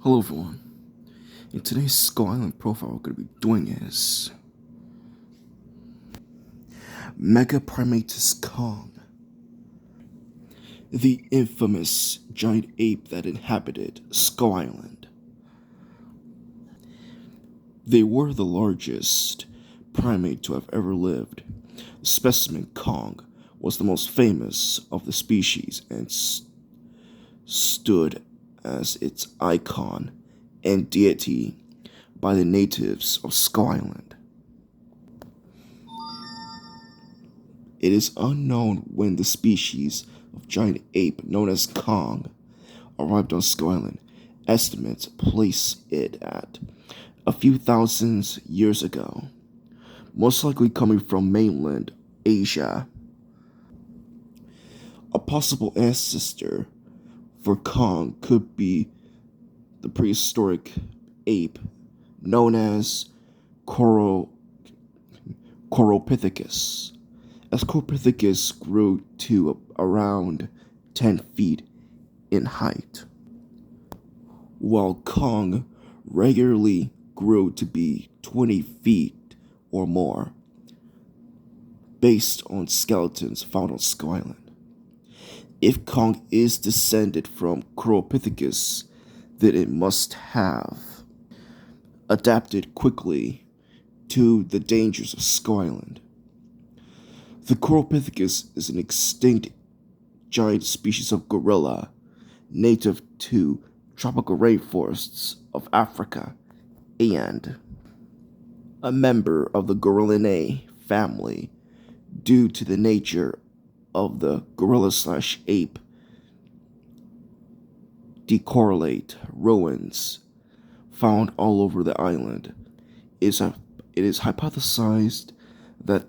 Hello everyone. In today's Skull Island profile, we're going to be doing is Megaprimatus Kong, the infamous giant ape that inhabited Skull Island. They were the largest primate to have ever lived. The specimen Kong was the most famous of the species and stood as its icon and deity by the natives of Skull Island. It is unknown when the species of giant ape known as Kong arrived on Skull Island. Estimates place it at a few thousand years ago, most likely coming from mainland Asia. A possible ancestor for Kong could be the prehistoric ape known as Coropithecus, as Coropithecus grew to around 10 feet in height, while Kong regularly grew to be 20 feet or more, based on skeletons found on Skull Island. If Kong is descended from Coropithecus, then it must have adapted quickly to the dangers of Skull Island. The Coropithecus is an extinct giant species of gorilla native to tropical rainforests of Africa and a member of the Gorillinae family due to the nature of the gorilla/ape decorrelate ruins found all over the island. It is hypothesized that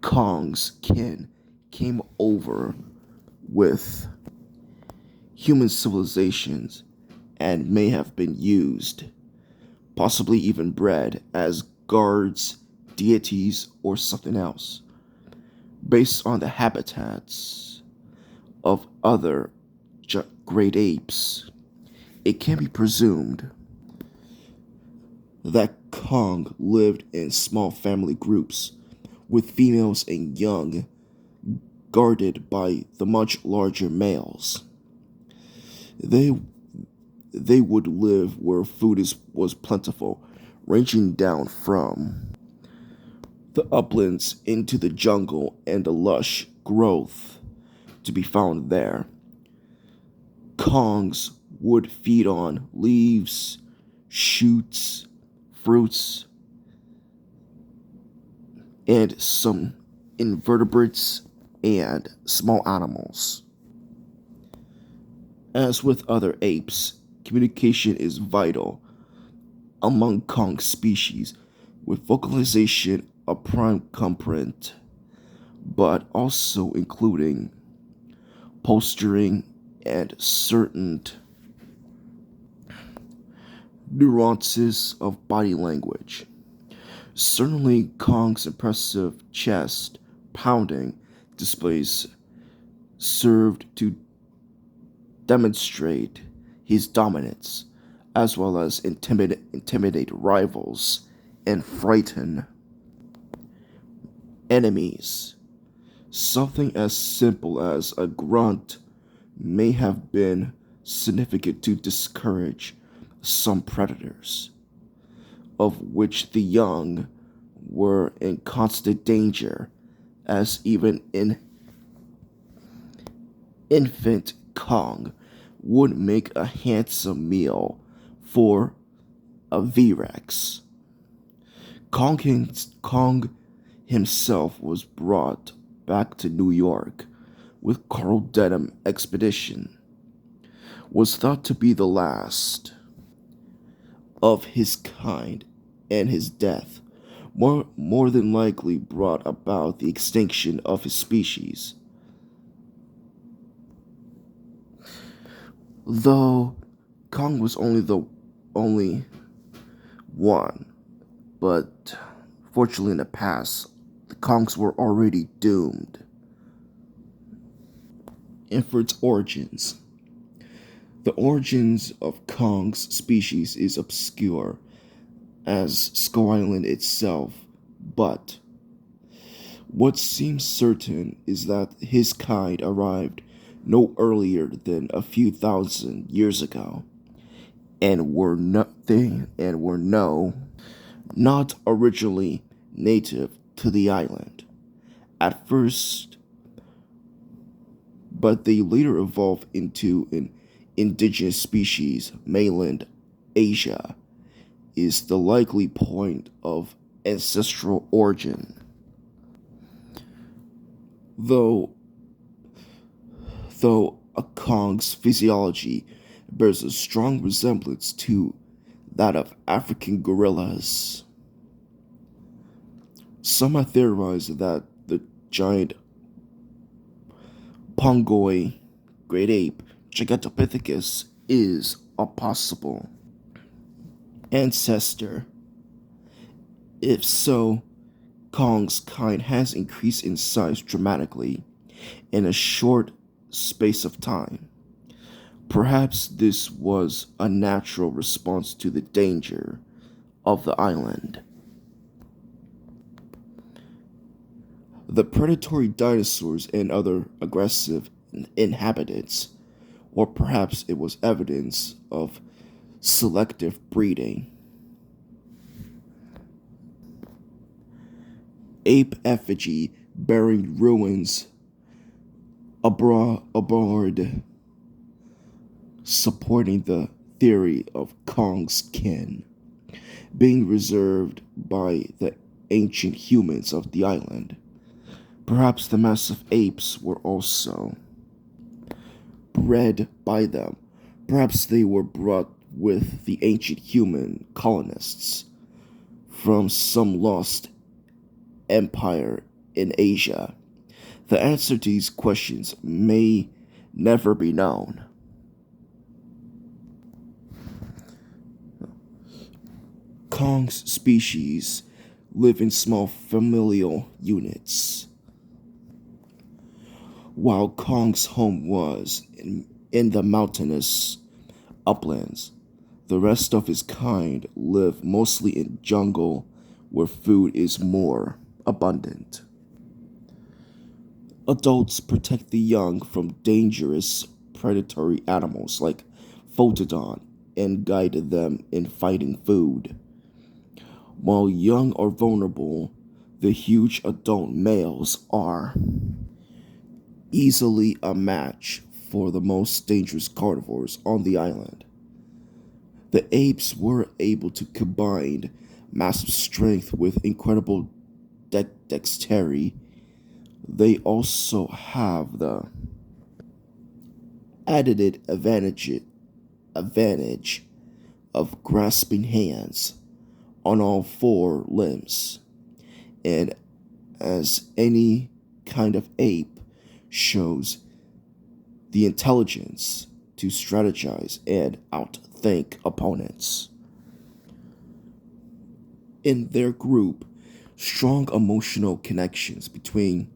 Kong's kin came over with human civilizations and may have been used, possibly even bred, as guards, deities, or something else, based on the habitats of other great apes. It can be presumed that Kong lived in small family groups, with females and young guarded by the much larger males. They would live where food was plentiful, ranging down from the uplands into the jungle and the lush growth to be found there. Kongs would feed on leaves, shoots, fruits, and some invertebrates and small animals. As with other apes, communication is vital among Kong species, with vocalization a prime component, but also including posturing and certain nuances of body language. Certainly, Kong's impressive chest pounding displays served to demonstrate his dominance, as well as intimidate rivals and frighten enemies. Something as simple as a grunt may have been significant to discourage some predators, of which the young were in constant danger, as even an infant Kong would make a handsome meal for a V-Rex. Kong himself was brought back to New York with Carl Denham expedition, was thought to be the last of his kind, and his death more than likely brought about the extinction of his species. Though Kong was only the only one, but fortunately in the past, the Kongs were already doomed. And for its origins, The origins of Kong's species is obscure as Skull Island itself, but what seems certain is that his kind arrived no earlier than a few thousand years ago, and were not originally native to the island at first, but they later evolved into an indigenous species. Mainland Asia is the likely point of ancestral origin. Though a Kong's physiology bears a strong resemblance to that of African gorillas, some have theorized that the giant Pongoi great ape Gigantopithecus is a possible ancestor. If so, Kong's kind has increased in size dramatically in a short space of time. Perhaps this was a natural response to the danger of the island. The predatory dinosaurs and other aggressive inhabitants, or perhaps it was evidence of selective breeding. Ape effigy bearing ruins aboard, supporting the theory of Kong's kin being reserved by the ancient humans of the island. Perhaps the massive apes were also bred by them. Perhaps they were brought with the ancient human colonists from some lost empire in Asia. The answer to these questions may never be known. Kong's species live in small familial units. While Kong's home was in the mountainous uplands, the rest of his kind live mostly in jungle where food is more abundant. Adults protect the young from dangerous predatory animals like Photodon and guide them in finding food. While young are vulnerable, the huge adult males are easily a match for the most dangerous carnivores on the island. The apes were able to combine massive strength with incredible dexterity. They also have the added advantage of grasping hands on all four limbs, and as any kind of ape shows the intelligence to strategize and outthink opponents. In their group, strong emotional connections between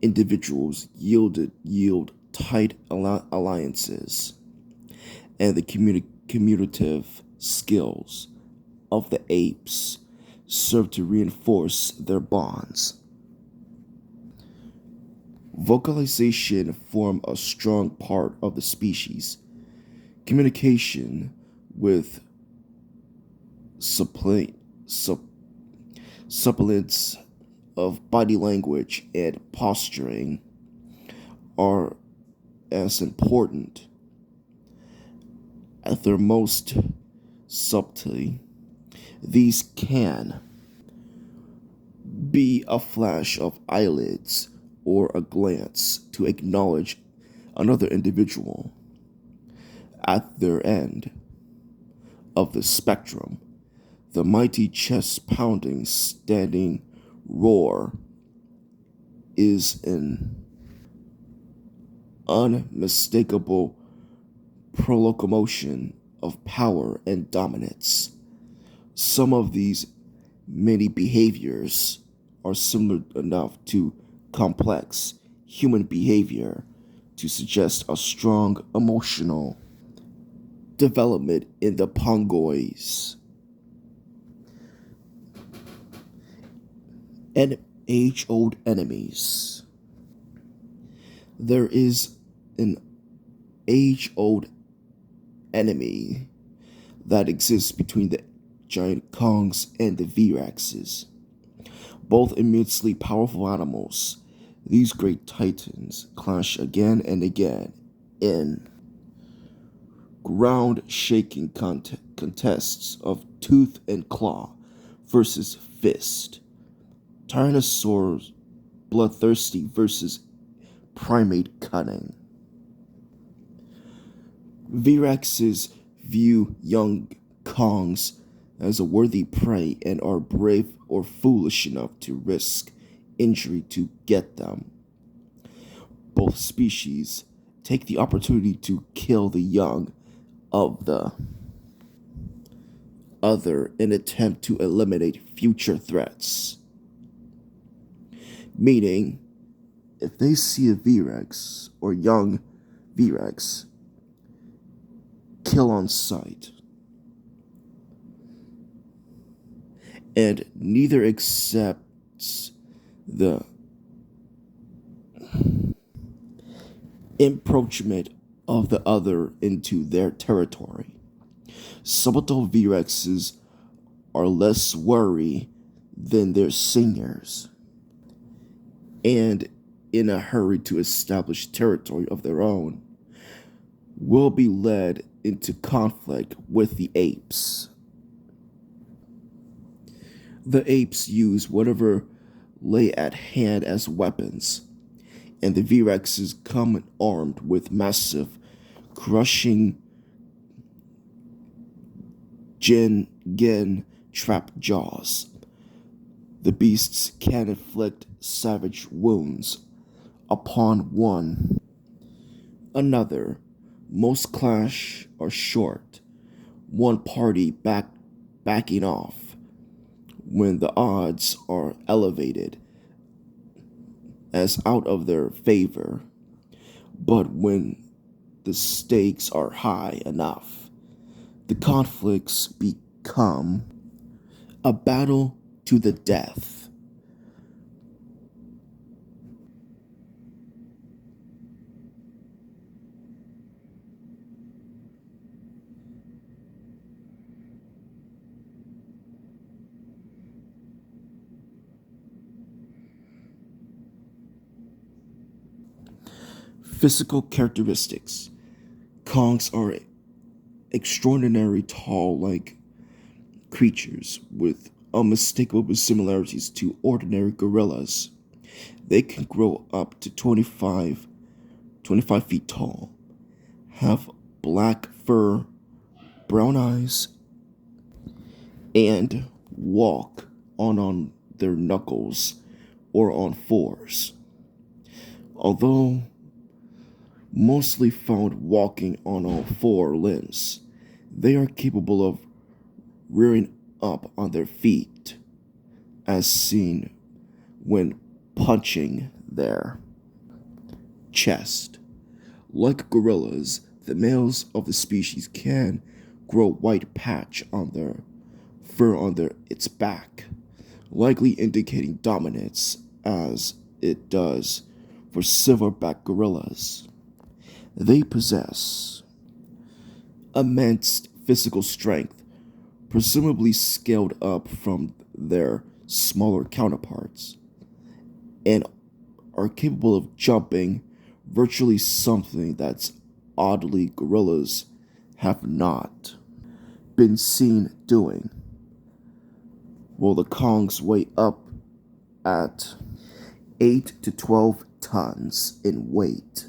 individuals yield tight alliances, and the commutative skills of the apes serve to reinforce their bonds. Vocalization forms a strong part of the species. Communication with supplements of body language and posturing are as important. At their most subtly, these can be a flash of eyelids or a glance to acknowledge another individual. At their end of the spectrum, the mighty chest-pounding standing roar is an unmistakable prolocomotion of power and dominance. Some of these many behaviors are similar enough to complex human behavior to suggest a strong emotional development in the Pongoids. And age-old enemies. There is an age-old enemy that exists between the giant Kongs and the V-Rexes. Both immensely powerful animals, these great titans clash again and again in ground-shaking contests of tooth and claw versus fist. Tyrannosaurs bloodthirsty versus primate cunning. V-Rexes view young Kongs as a worthy prey and are brave or foolish enough to risk injury to get them. Both species take the opportunity to kill the young of the other in attempt to eliminate future threats. Meaning, if they see a V-Rex or young V-Rex, kill on sight. And neither accepts the encroachment of the other into their territory. Subaltern V-Rexes are less wary than their seniors, and in a hurry to establish territory of their own, will be led into conflict with the apes. The apes use whatever lay at hand as weapons, and the V-Rexes come armed with massive, crushing Gen trap jaws. The beasts can inflict savage wounds upon one another. Most clash are short, one party backing off when the odds are elevated as out of their favor. But when the stakes are high enough, the conflicts become a battle to the death. Physical characteristics. Kongs are extraordinarily tall-like creatures with unmistakable similarities to ordinary gorillas. They can grow up to 25 feet tall, have black fur, brown eyes, and walk on their knuckles or on fours. Although mostly found walking on all four limbs, they are capable of rearing up on their feet, as seen when punching their chest. Like gorillas, the males of the species can grow white patch on their fur on its back, likely indicating dominance as it does for silverback gorillas. They possess immense physical strength, presumably scaled up from their smaller counterparts, and are capable of jumping, virtually something that's oddly gorillas have not been seen doing. While the Kongs weigh up at 8 to 12 tons in weight.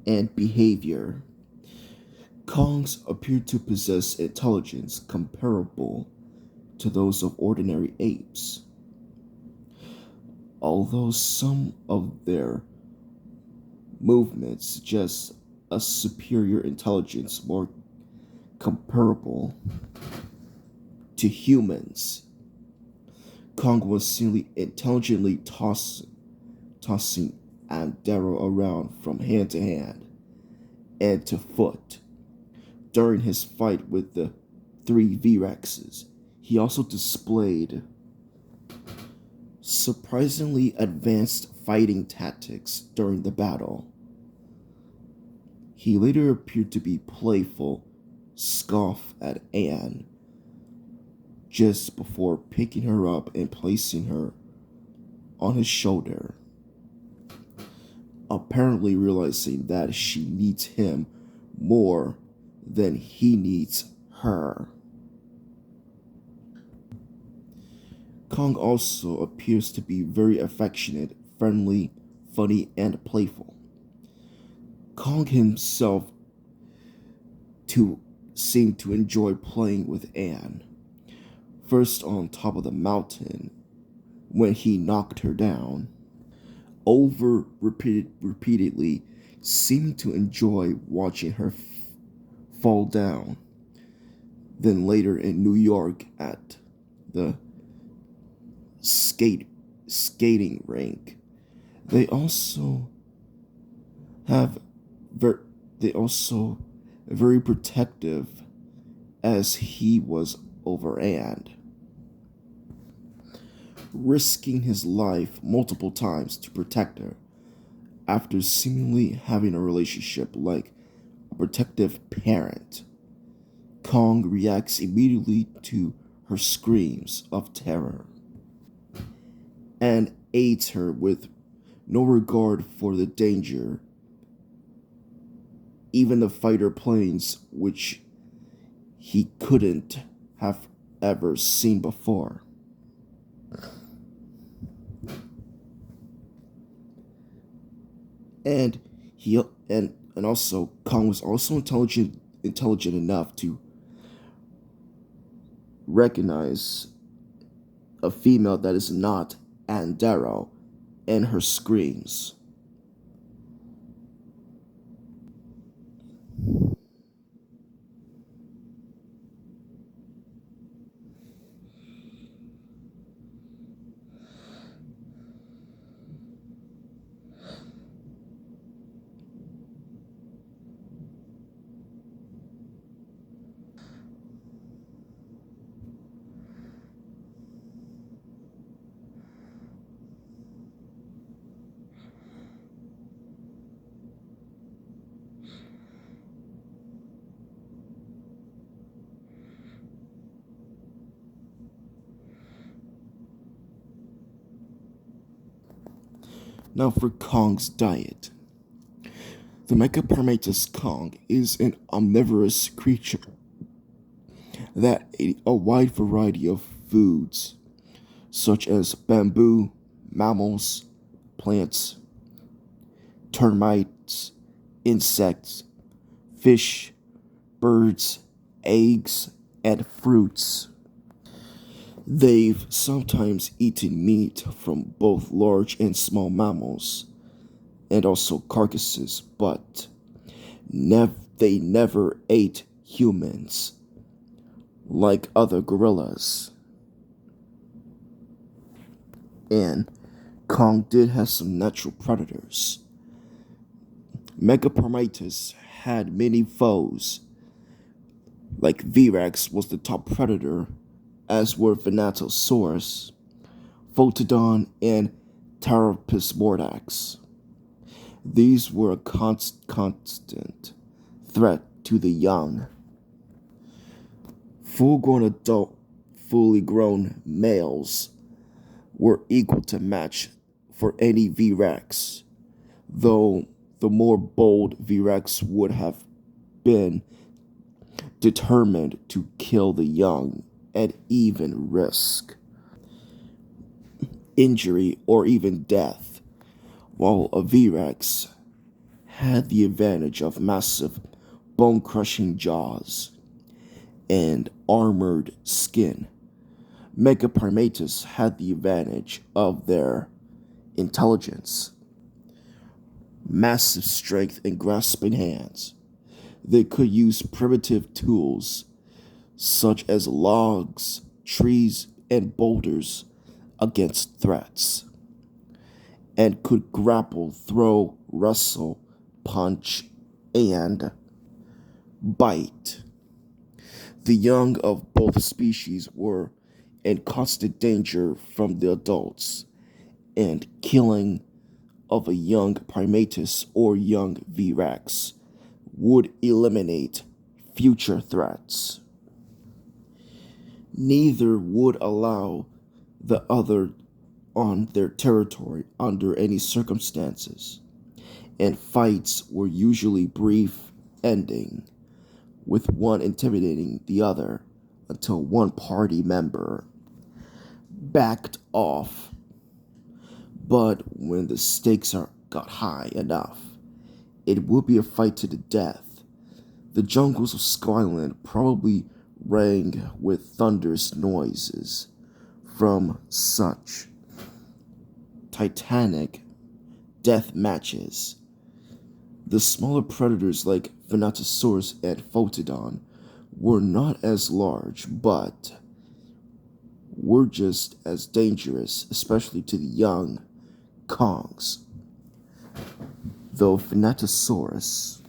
And behavior. Kongs appear to possess intelligence comparable to those of ordinary apes, although some of their movements suggest a superior intelligence more comparable to humans. Kong was seen intelligently tossing Andero around from hand to hand and to foot. During his fight with the three V-Rexes, he also displayed surprisingly advanced fighting tactics during the battle. He later appeared to be playful, scoff at Anne, just before picking her up and placing her on his shoulder, apparently realizing that she needs him more than he needs her. Kong also appears to be very affectionate, friendly, funny, and playful. Kong himself seemed to enjoy playing with Anne, first on top of the mountain when he knocked her down, repeatedly seemed to enjoy watching her fall down. Then later in New York at the skating rink, they also very protective as he was over Anne, risking his life multiple times to protect her after seemingly having a relationship like a protective parent. Kong reacts immediately to her screams of terror and aids her with no regard for the danger, even the fighter planes which he couldn't have ever seen before. And also Kong was also intelligent enough to recognize a female that is not Anne Darrow and her screams. Now for Kong's diet. The Megaparmatus Kong is an omnivorous creature that ate a wide variety of foods, such as bamboo, mammals, plants, termites, insects, fish, birds, eggs, and fruits. They've sometimes eaten meat from both large and small mammals, and also carcasses, but they never ate humans, like other gorillas. And Kong did have some natural predators. Megaparmatus had many foes, like V-Rex was the top predator, as were Venatosaurus, Photodon, and Pteropus mordax. These were a constant threat to the young. Full-grown adult, fully grown males were equal to match for any V-Rex, though the more bold V-Rex would have been determined to kill the young at even risk injury or even death, while a V-Rex had the advantage of massive bone-crushing jaws and armored skin. Megaparmatus had the advantage of their intelligence, massive strength, and grasping hands. They could use primitive tools such as logs, trees, and boulders against threats, and could grapple, throw, wrestle, punch, and bite. The young of both species were in constant danger from the adults, and killing of a young primatus or young V-Rex would eliminate future threats. Neither would allow the other on their territory under any circumstances, and fights were usually brief, ending with one intimidating the other until one party member backed off. But when the stakes got high enough, it would be a fight to the death. The jungles of Skull Island probably rang with thunderous noises from such titanic death matches. The smaller predators like Venatosaurus and Phototon were not as large, but were just as dangerous, especially to the young Kongs. Though Venatosaurus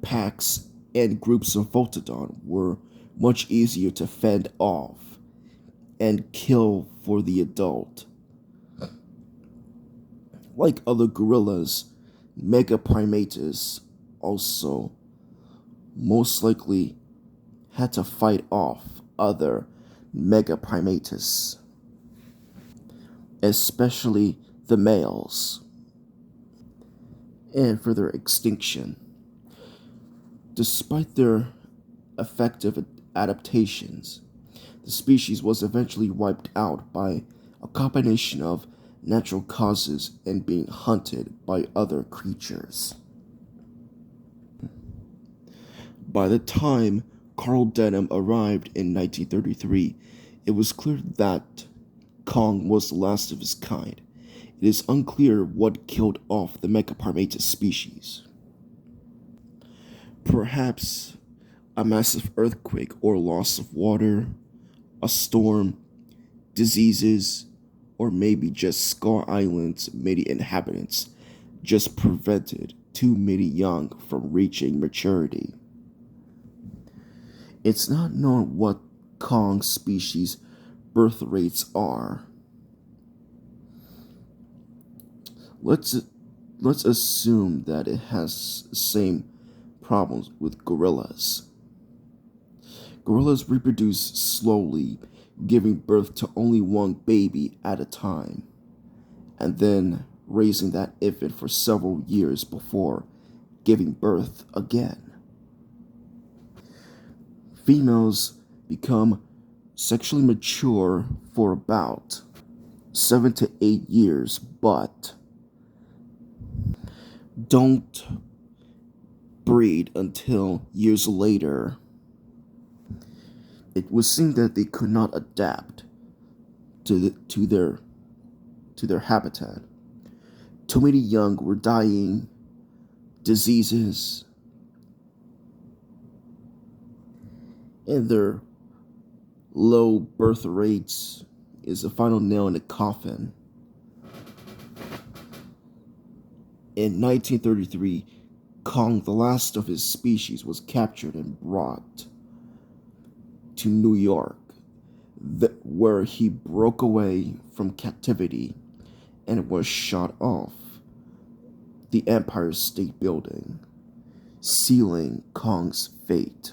packs and groups of Phototon were much easier to fend off and kill for the adult. Like other gorillas, Megaprimatus also most likely had to fight off other Megaprimatus, especially the males, and for their extinction. Despite their effective adaptations, the species was eventually wiped out by a combination of natural causes and being hunted by other creatures. By the time Carl Denham arrived in 1933, it was clear that Kong was the last of his kind. It is unclear what killed off the Megaprimatus species. Perhaps a massive earthquake or loss of water, a storm, diseases, or maybe just Skull Island's many inhabitants just prevented too many young from reaching maturity. It's not known what Kong species birth rates are. Let's assume that it has the same problems with gorillas. Gorillas reproduce slowly, giving birth to only one baby at a time, and then raising that infant for several years before giving birth again. Females become sexually mature for about 7 to 8 years, but don't breed until years later. It was seen that they could not adapt to their habitat. Too many young were dying, diseases, and their low birth rates is the final nail in the coffin. In 1933, Kong, the last of his species, was captured and brought to New York, where he broke away from captivity and was shot off the Empire State Building, sealing Kong's fate.